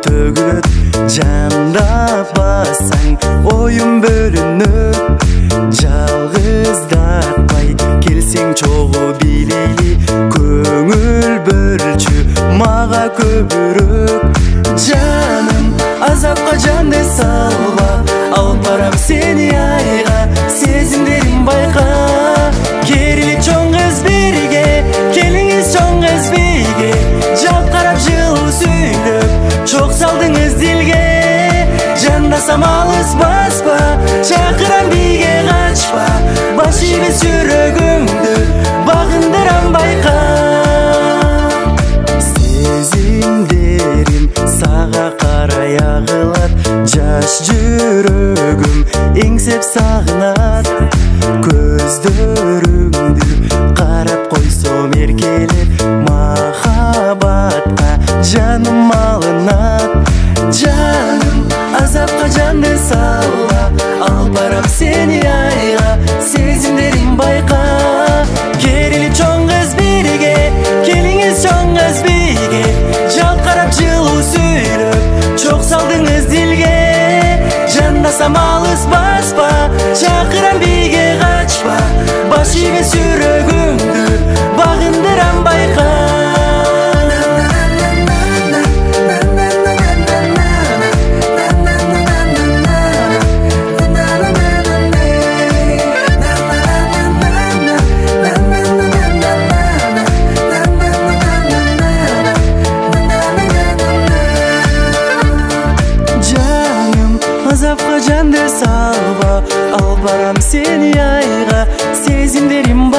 төгүлөт. Жандап басаң оюм бөлүнөт. Жалгыздатпай келсең чогуу билейли, көңүл бөлчү мага көбүрөөк. Жаным азапка жанды салба, алып барам сени айга, сезимдерим байка. Керилик чоң кыз бирге, келиңиз чоң кыз биге, жалт карап жылуу сүйлөп чок салдыңыз дилге. Жандасам алыс баспа, чакырам биге качпа, баш ийбес жүрөгүңдү багындырам байка. Сезимдерим сага карай агылат, жаш жүрөгүм эңсеп сагынат. Көздөрүңдү карап койсом эркелеп, махабатка жаным алынат. Жаным азапка жанды салба, алып барам сени айга, сезимдерим байка. Керилип чоң кыз бирге, келиңиз чоң кыз биге, жалт карап жылуу сүйлөп чок салдыңыз дилге. Жандасам алыс баспа, чакырам биге качпа, баш ийбес жүрөгүңдү багындырам байка. Азапка жанды салба, алып барам сени айга, сезимдерим